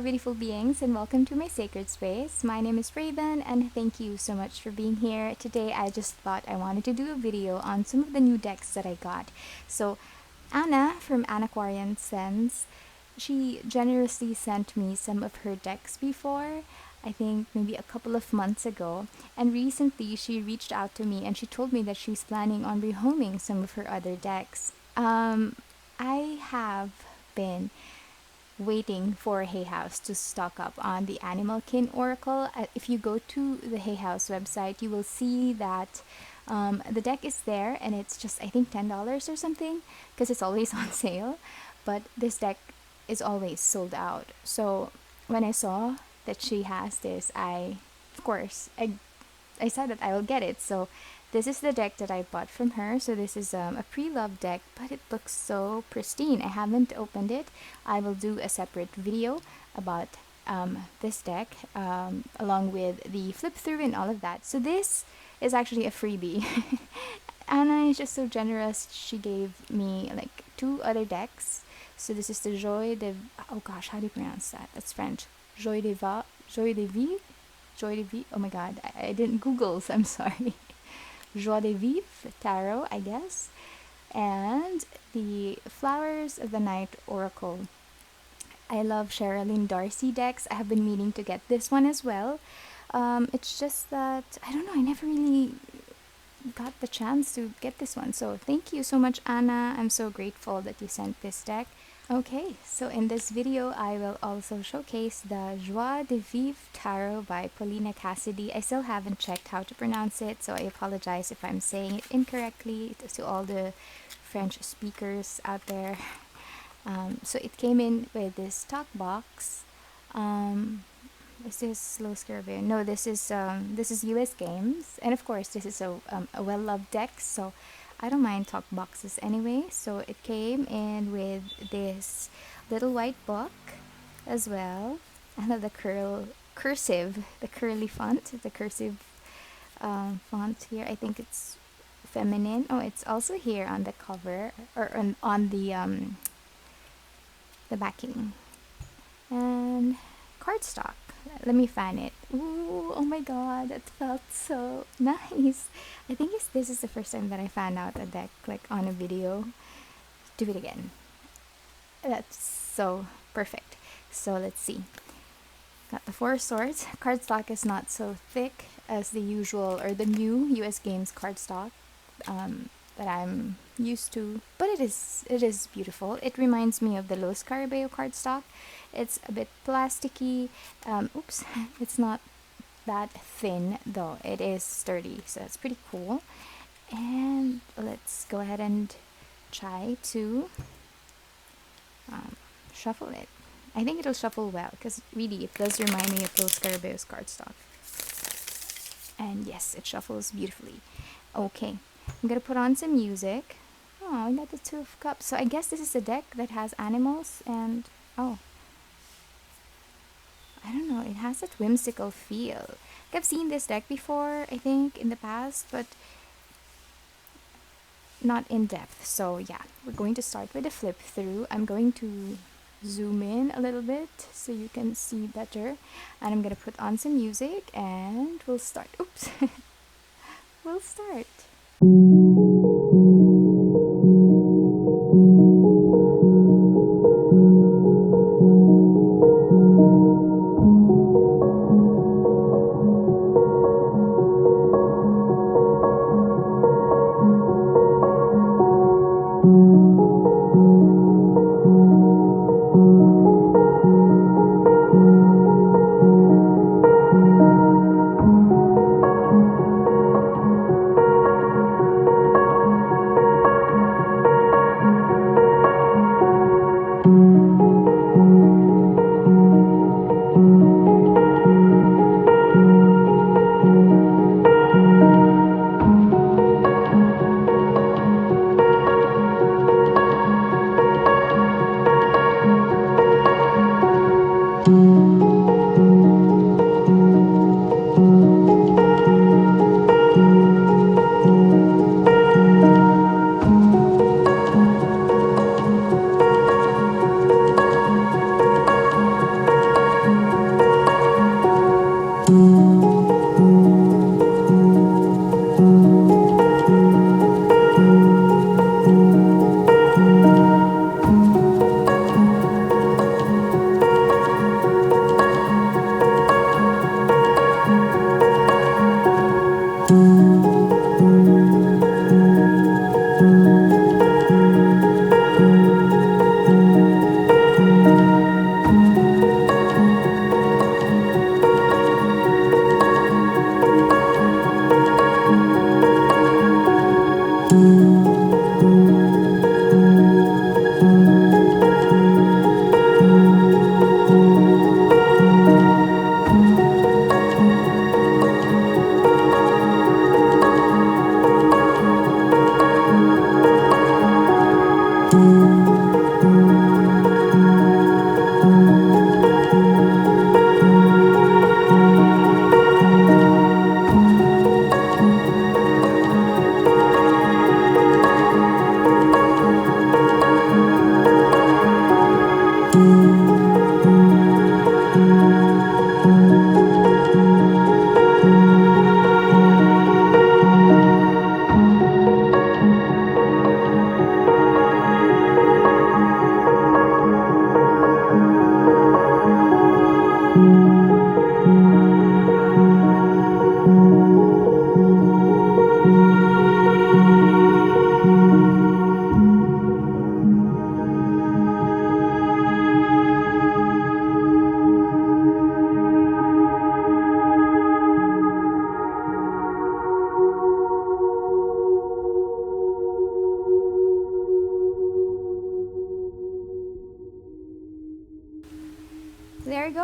beautiful beings, and welcome to my sacred space. My name is Raven, and thank you so much for being here. Today, I just thought I wanted to do a video on some of the new decks that I got. So, Anna from Anaquarian Sense, she generously sent me some of her decks before. I think maybe a couple of months ago, and recently she reached out to me and she told me that she's planning on rehoming some of her other decks. I have been waiting for Hay House to stock up on the Animal Kin Oracle. If you go to the Hay House website, you will see that the deck is there, and it's just, I think, $10 or something, because it's always on sale. But this deck is always sold out. So when I saw that she has this, of course, I said that I will get it. So this is the deck that I bought from her. So this is a pre-loved deck, but it looks so pristine. I haven't opened it. I will do a separate video about this deck along with the flip through and all of that. So this is actually a freebie. Anna is just so generous. She gave me like 2 other decks. So this is the Joie De... Oh gosh, how do you pronounce that? That's French. Joie De Vivre? Joie De Vivre? Joie De Vivre? Oh my god, I didn't Google, so I'm sorry. Joie De Vivre Tarot, I guess. And the Flowers of the Night Oracle. I love Sherilyn Darcy decks. I have been meaning to get this one as well. It's just that, I don't know, I never really got the chance to get this one. So thank you so much, Anna. I'm so grateful that you sent this deck. Okay, so in this video, I will also showcase the Joie De Vivre Tarot by Paulina Cassidy. I still haven't checked how to pronounce it, so I apologize if I'm saying it incorrectly to all the French speakers out there. So it came in with this stock box. Is this Low Scarabeo? No, this is US Games, and of course this is a well-loved deck, so I don't mind talk boxes anyway. So it came in with this little white book as well. I love the curly font, the cursive font here. I think it's feminine. Oh, it's also here on the cover, or on the backing. And cardstock. Let me fan it. Ooh, oh my god, that felt so nice. I think this is the first time that I found out a deck like on a video. Do it again. That's so perfect. So let's see. Got the 4 swords. Cardstock is not so thick as the usual or the new US Games cardstock that I'm used to, but it is beautiful. It reminds me of the Low Scarabeo cardstock. It's a bit plasticky. Oops, it's not that thin though. It is sturdy, so that's pretty cool. And let's go ahead and try to shuffle it. I think it'll shuffle well because really it does remind me of Low Scarabeo's cardstock. And yes, it shuffles beautifully. Okay, I'm gonna put on some music. Oh, I got the 2 of Cups. So I guess this is a deck that has animals and oh, I don't know, it has that whimsical feel. I've seen this deck before, I think, in the past, but not in depth. So yeah, we're going to start with a flip through. I'm going to zoom in a little bit so you can see better. And I'm gonna put on some music and we'll start. Oops. We'll start.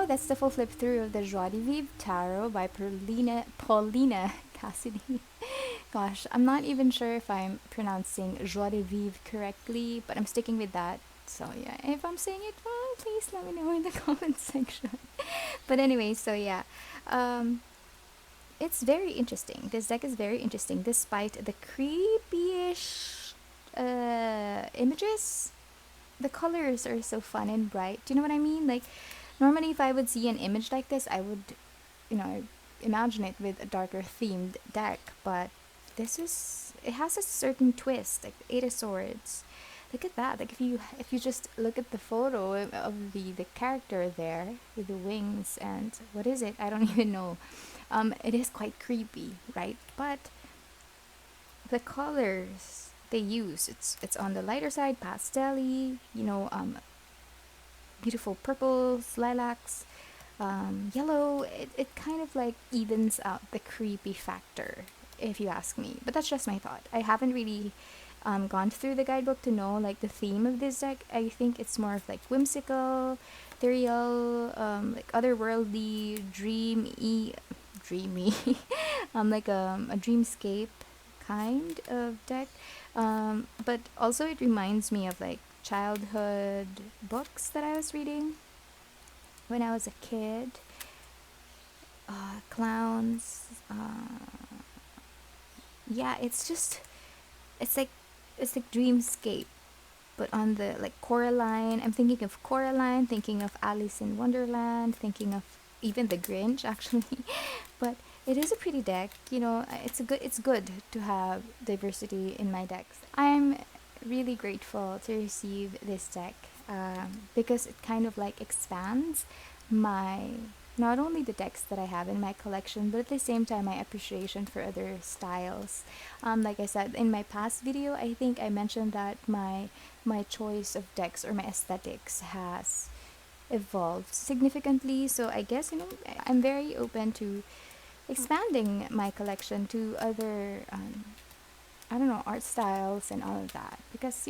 that's the full flip through of the Joie De Vivre Tarot by Paulina Cassidy. Gosh, I'm not even sure if I'm pronouncing Joie De Vivre correctly, but I'm sticking with that. So yeah, if I'm saying it wrong, please let me know in the comment section. But anyway, so yeah, um, it's very interesting. This deck is very interesting, despite the creepy-ish images. The colors are so fun and bright. Do you know what I mean? Like, normally if I would see an image like this, I would, you know, imagine it with a darker themed deck. But this is, it has a certain twist, like Eight of Swords. Look at that. Like if you just look at the photo of the character there with the wings and what is it? I don't even know. It is quite creepy, right? But the colors they use, it's on the lighter side, pastel-y, beautiful purples, lilacs, yellow. It kind of like evens out the creepy factor, if you ask me. But that's just my thought. I haven't really gone through the guidebook to know like the theme of this deck. I think it's more of like whimsical, ethereal, like otherworldly, dreamy, like a dreamscape kind of deck. But also it reminds me of like childhood books that I was reading when I was a kid. Clowns. Yeah, it's like it's like dreamscape, but on the like Coraline. I'm thinking of Coraline, thinking of Alice in Wonderland, thinking of even the Grinch actually. But it is a pretty deck. It's good to have diversity in my decks. I'm really grateful to receive this deck because it kind of like expands my not only the decks that I have in my collection, but at the same time my appreciation for other styles. Like I said in my past video, I think I mentioned that my choice of decks or my aesthetics has evolved significantly. So I guess I'm very open to expanding my collection to other I don't know, art styles and all of that, because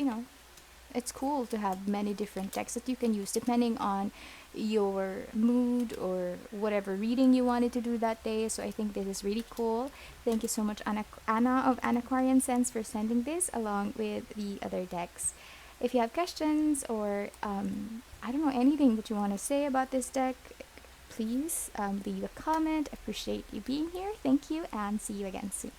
it's cool to have many different decks that you can use depending on your mood or whatever reading you wanted to do that day. So I think this is really cool. Thank you so much, Anna of Anaquarian Sense, for sending this along with the other decks. If you have questions or I don't know, anything that you want to say about this deck, please leave a comment. Appreciate you being here. Thank you, and see you again soon.